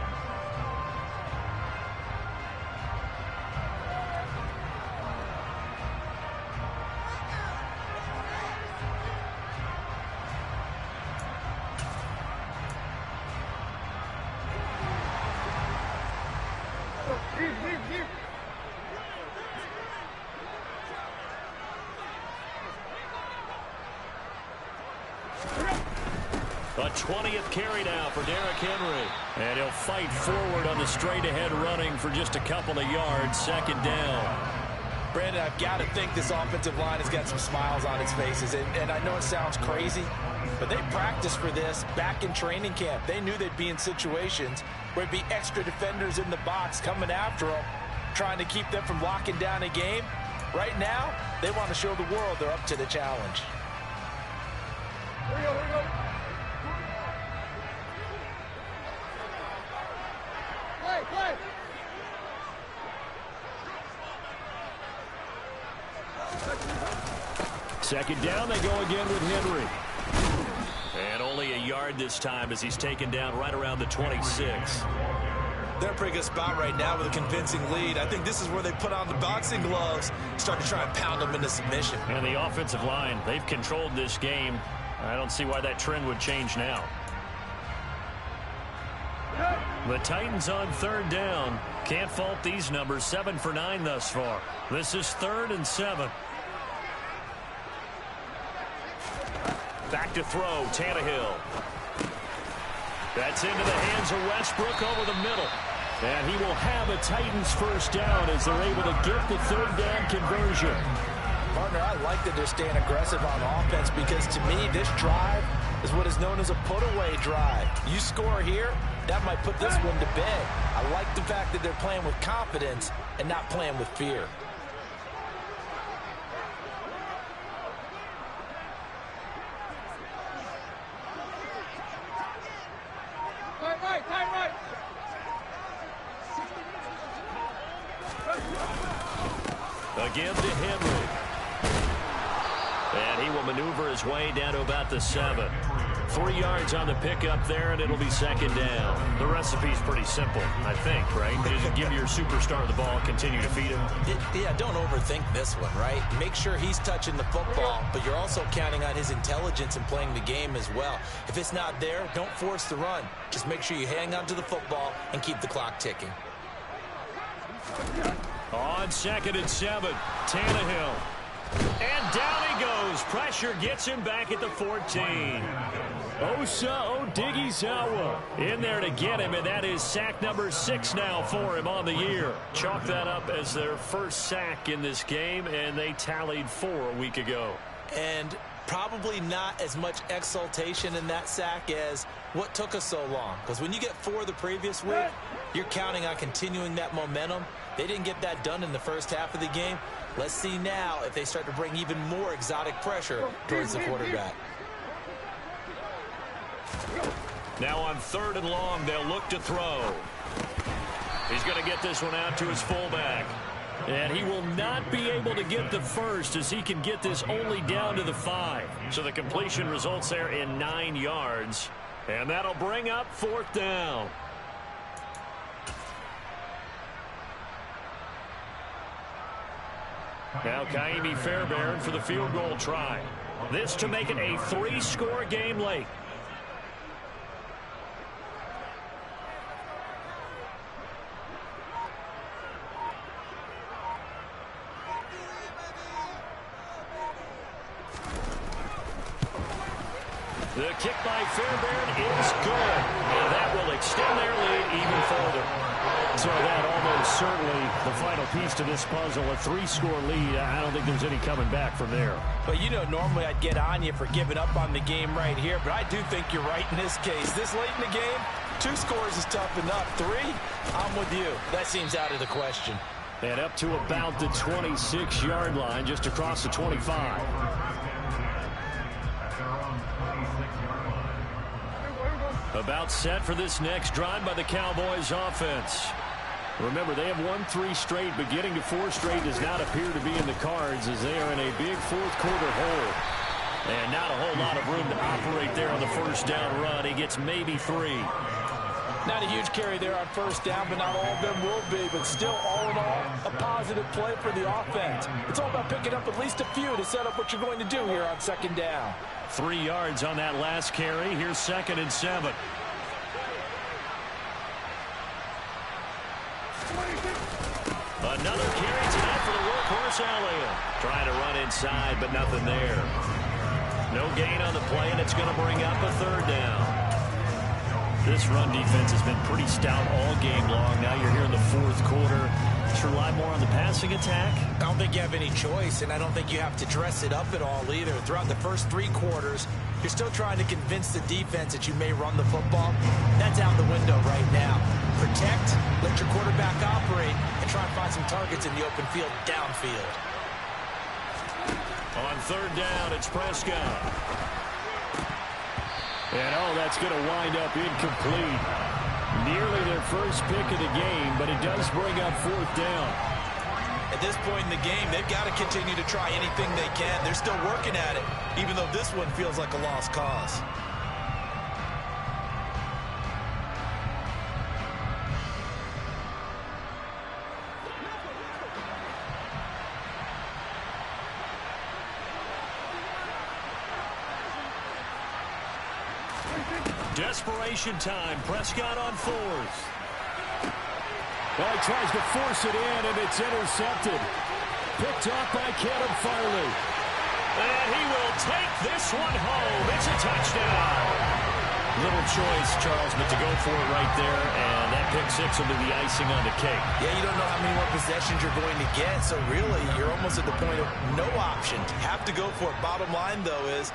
A 20th carry now for Derrick Henry. And he'll fight forward on the straight-ahead running for just a couple of yards. 2nd down. Brandon, I've got to think this offensive line has got some smiles on its faces. And I know it sounds crazy, but they practiced for this back in training camp. They knew they'd be in situations where it'd be extra defenders in the box coming after them, trying to keep them from locking down a game. Right now, they want to show the world they're up to the challenge. Here we go, here we go. Play. 2nd down, they go again with Henry. And only a yard this time as he's taken down right around the 26. They're in a pretty good spot right now with a convincing lead. I think this is where they put on the boxing gloves, start to try and pound them into submission. And the offensive line, they've controlled this game. I don't see why that trend would change now. The Titans on third down. Can't fault these numbers. 7 for 9 thus far. This is 3rd and 7. Back to throw, Tannehill. That's into the hands of Westbrook over the middle. And he will have a Titans first down as they're able to get the third down conversion. Partner, I like that they're staying aggressive on offense because to me this drive is what is known as a put-away drive. You score here, that might put this one to bed. I like the fact that they're playing with confidence and not playing with fear. Right. Again to Henry. And he will maneuver his way down to about the 7. 3 yards on the pickup there, and it'll be 2nd down. The recipe's pretty simple, I think, right? Just give your superstar the ball, continue to feed him. Yeah, don't overthink this one, right? Make sure he's touching the football, but you're also counting on his intelligence in playing the game as well. If it's not there, don't force the run. Just make sure you hang on to the football and keep the clock ticking. On 2nd and 7, Tannehill. And down he goes. Pressure gets him back at the 14. Osa Odighizuwa in there to get him, and that is sack number 6 now for him on the year. Chalk that up as their first sack in this game, and they tallied 4 a week ago. And probably not as much exultation in that sack as what took us so long. Because when you get 4 the previous week, you're counting on continuing that momentum. They didn't get that done in the first half of the game. Let's see now if they start to bring even more exotic pressure towards the quarterback. Now on 3rd and long, they'll look to throw. He's going to get this one out to his fullback. And he will not be able to get the first as he can get this only down to the 5. So the completion results there in 9 yards. And that'll bring up 4th down. Now Kaimi Fairbairn for the field goal try. This to make it a 3-score game late. The kick by Fairbairn is good. And that will extend their lead even further. So that almost certainly the final piece to this puzzle, a 3-score lead. I don't think there's any coming back from there. But you know, normally I'd get on you for giving up on the game right here, but I do think you're right in this case. This late in the game, 2 scores is tough enough. 3, I'm with you. That seems out of the question. And up to about the 26-yard line, just across the 25. About set for this next drive by the Cowboys offense. Remember, they have won 3 straight, but getting to 4 straight does not appear to be in the cards as they are in a big 4th quarter hole. And not a whole lot of room to operate there on the first down run. He gets maybe 3. Not a huge carry there on first down, but not all of them will be. But still, all in all, a positive play for the offense. It's all about picking up at least a few to set up what you're going to do here on 2nd down. 3 yards on that last carry. Here's 2nd and 7. Another carry tonight for the workhorse Elliott. Trying to run inside, but nothing there. No gain on the play, and it's going to bring up a 3rd down. This run defense has been pretty stout all game long. Now you're here in the 4th quarter. Just rely more on the passing attack. I don't think you have any choice, and I don't think you have to dress it up at all either. Throughout the first 3 quarters, you're still trying to convince the defense that you may run the football. That's out the window right now. Protect, let your quarterback operate, and try and find some targets in the open field downfield. On 3rd down, it's Prescott. And, that's going to wind up incomplete. Nearly their first pick of the game, but it does bring up 4th down. At this point in the game, they've got to continue to try anything they can. They're still working at it, even though this one feels like a lost cause. desperation time. Prescott on fourth. Well, he tries to force it in, and it's intercepted. Picked off by Caleb Farley. And he will take this one home. It's a touchdown. Little choice, Charles, but to go for it right there, and that pick six will be the icing on the cake. Yeah, you don't know how many more possessions you're going to get, so really you're almost at the point of no option. Have to go for it. Bottom line, though, is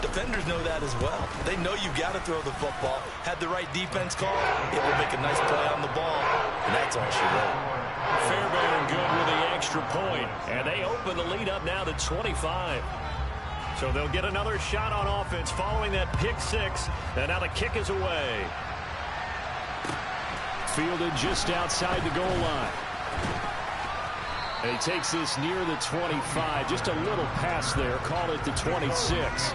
defenders know that as well. They know you've got to throw the football. Had the right defense call, it will make a nice play on the ball, and that's all she wrote. Fairbairn good with the extra point, and they open the lead up now to 25. So they'll get another shot on offense following that pick six, and now the kick is away. Fielded just outside the goal line. And he takes this near the 25, just a little pass there, call it the 26.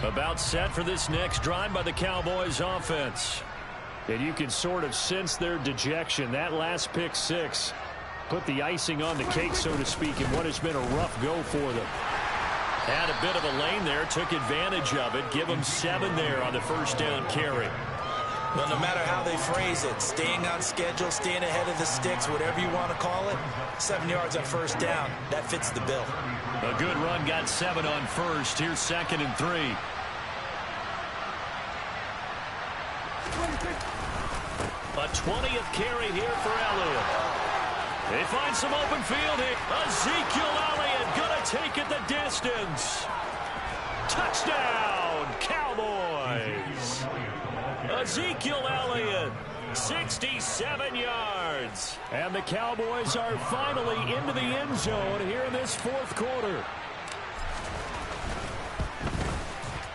About set for this next drive by the Cowboys offense. And you can sort of sense their dejection. That last pick six put the icing on the cake, so to speak, in what has been a rough go for them. Had a bit of a lane there, took advantage of it. Give them 7 there on the first down carry. Well, no matter how they phrase it, staying on schedule, staying ahead of the sticks, whatever you want to call it, 7 yards on first down, that fits the bill. A good run got 7 on first. Here's 2nd and 3. A 20th carry here for Elliott. They find some open field here. Ezekiel Elliott going to take it the distance. Touchdown, Cowboys. Ezekiel Elliott, 67 yards. And the Cowboys are finally into the end zone here in this fourth quarter.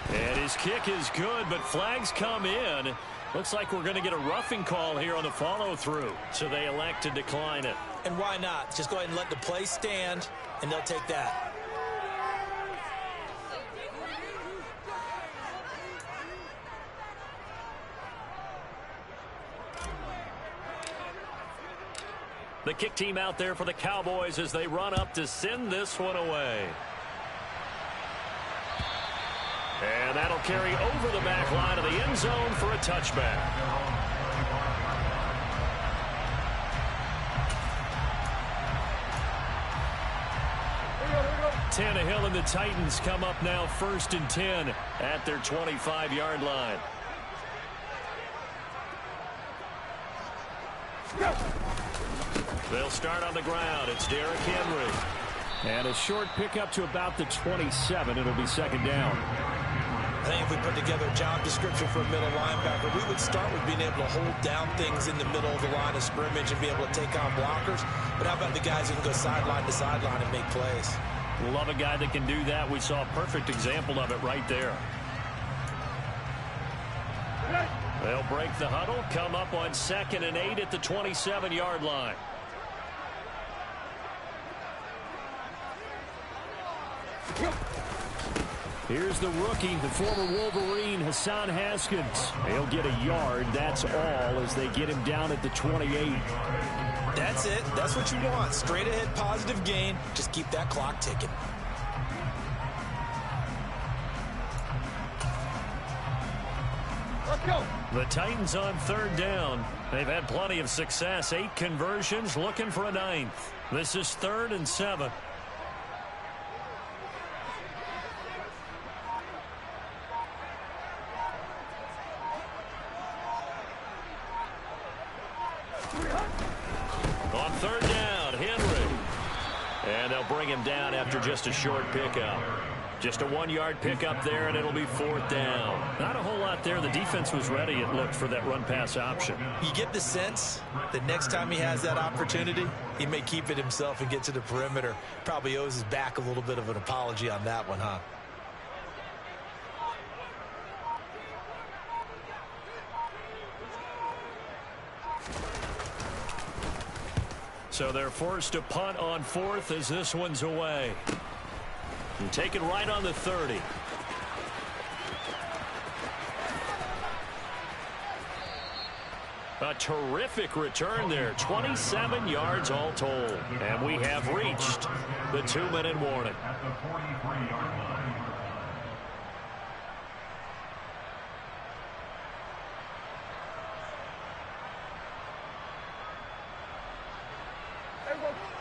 And his kick is good, but flags come in. Looks like we're going to get a roughing call here on the follow-through. So they elect to decline it. And why not? Just go ahead and let the play stand, and they'll take that. The kick team out there for the Cowboys as they run up to send this one away. And that'll carry over the back line of the end zone for a touchback. Tannehill and the Titans come up now 1st and 10 at their 25-yard line. They'll start on the ground. It's Derrick Henry. And a short pickup to about the 27. It'll be 2nd down. I think if we put together a job description for a middle linebacker, we would start with being able to hold down things in the middle of the line of scrimmage and be able to take on blockers. But how about the guys who can go sideline to sideline and make plays? Love a guy that can do that. We saw a perfect example of it right there. They'll break the huddle, come up on 2nd and 8 at the 27-yard line. Here's the rookie, the former Wolverine, Hassan Haskins. He'll get a yard. That's all as they get him down at the 28. That's it. That's what you want. Straight ahead positive gain. Just keep that clock ticking. Let's go. The Titans on 3rd down. They've had plenty of success. 8 conversions, looking for a 9th. This is 3rd and 7. On 3rd down, Henry. And they'll bring him down after just a short pickup. Just a 1-yard pickup there, and it'll be 4th down. Not a whole lot there. The defense was ready, it looked, for that run-pass option. You get the sense that next time he has that opportunity, he may keep it himself and get to the perimeter. Probably owes his back a little bit of an apology on that one, huh? So they're forced to punt on 4th as this one's away. And taken right on the 30. terrific return there. 27 yards all told. And we have reached the 2-minute warning. At the 43-yard line.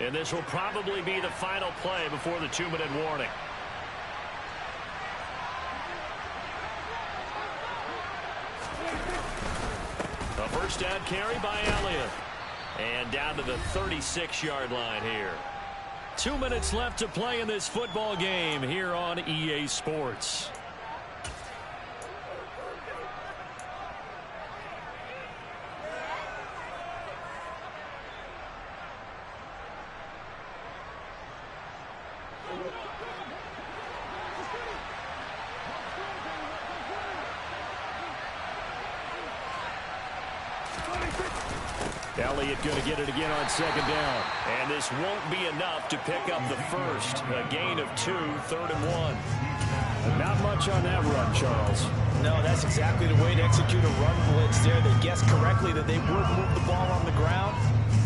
And this will probably be the final play before the 2-minute warning. A first down carry by Elliott. And down to the 36-yard line here. 2 minutes left to play in this football game here on EA Sports. Elliott going to get it again on second down. And this won't be enough to pick up the first. A gain of 2, 3rd and 1. Not much on that run, Charles. No, that's exactly the way to execute a run blitz there. They guessed correctly that they would move the ball on the ground,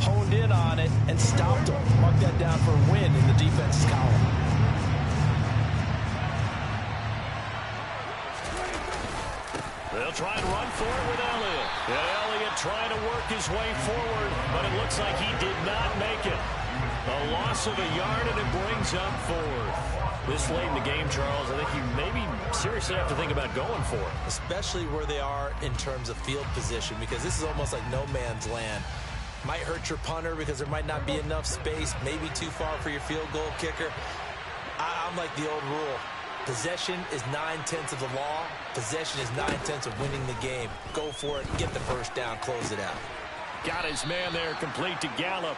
honed in on it, and stopped them. Mark that down for a win in the defense's column. They'll try and run for it with Elliott. And Elliott trying to work his way forward, but it looks like he did not make it. A loss of a yard, and it brings up 4th. This late in the game, Charles, I think you maybe seriously have to think about going for it. Especially where they are in terms of field position, because this is almost like no man's land. Might hurt your punter because there might not be enough space, maybe too far for your field goal kicker. I'm like the old rule. Possession is 9/10 of the law. Possession is 9/10 of winning the game. Go for it, get the first down, close it out. Got his man there complete to Gallup.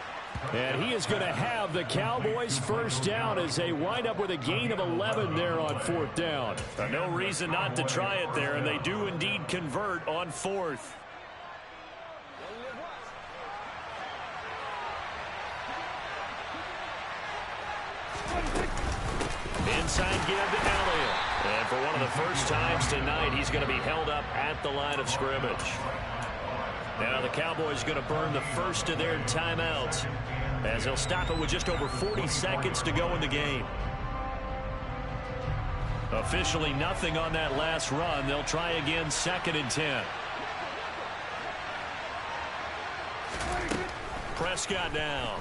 And he is going to have the Cowboys first down as they wind up with a gain of 11 there on 4th down. No reason not to try it there, and they do indeed convert on 4th. Inside give to Elliott. And for one of the first times tonight, he's going to be held up at the line of scrimmage. Now the Cowboys going to burn the first of their timeouts as they'll stop it with just over 40 seconds to go in the game. Officially nothing on that last run. They'll try again 2nd and 10. Prescott now.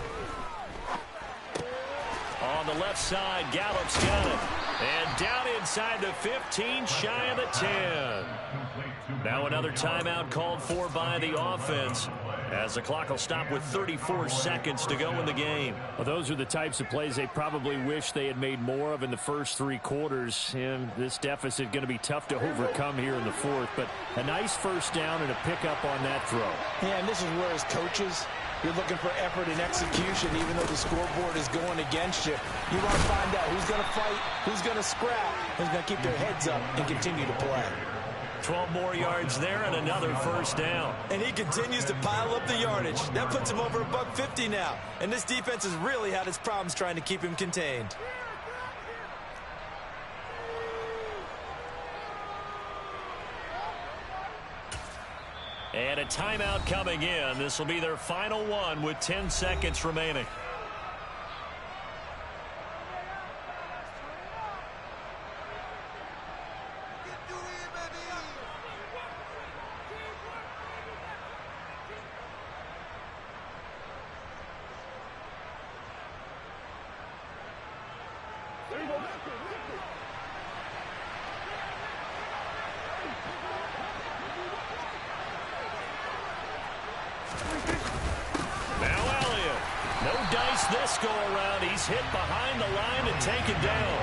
On the left side, Gallup's got it. And down inside the 15, shy of the 10. Now another timeout called for by the offense as the clock will stop with 34 seconds to go in the game. Well, those are the types of plays they probably wish they had made more of in the first 3 quarters. And this deficit going to be tough to overcome here in the 4th. But a nice first down and a pickup on that throw. Yeah, and this is where as coaches, you're looking for effort and execution, even though the scoreboard is going against you. You want to find out who's going to fight, who's going to scrap, who's going to keep their heads up and continue to play. 12 more yards there and another first down. And he continues to pile up the yardage. That puts him over $150 now. And this defense has really had its problems trying to keep him contained. And a timeout coming in. This will be their final one with 10 seconds remaining. This go around, he's hit behind the line and taken down.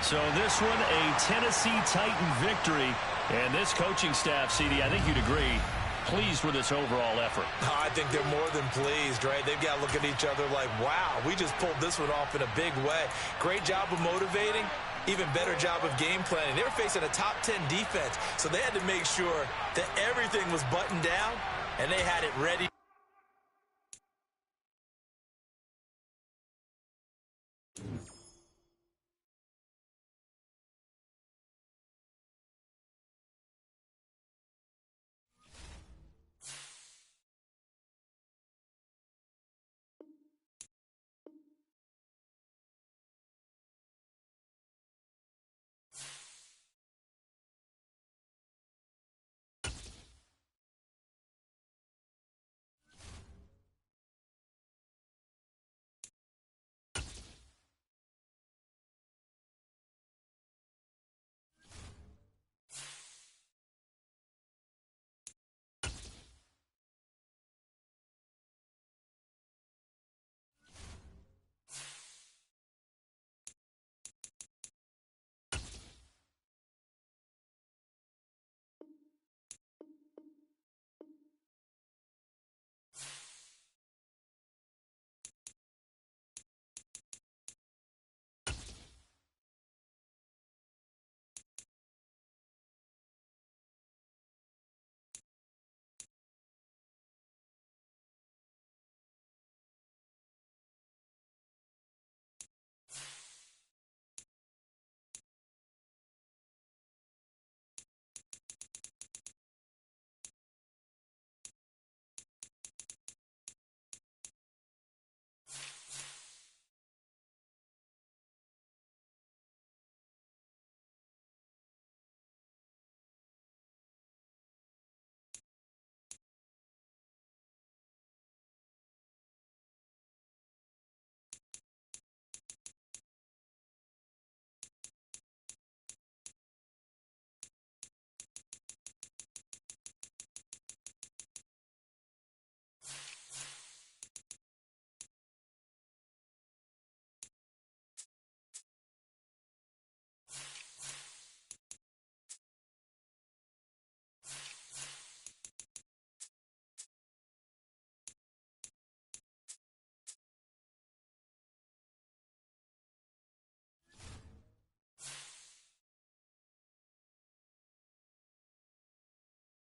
So this one, a Tennessee Titan victory. And this coaching staff, CD, I think you'd agree, pleased with this overall effort. I think they're more than pleased, right? They've got to look at each other like, wow, we just pulled this one off in a big way. Great job of motivating. Even better job of game planning. They were facing a top 10 defense, so they had to make sure that everything was buttoned down, and they had it ready.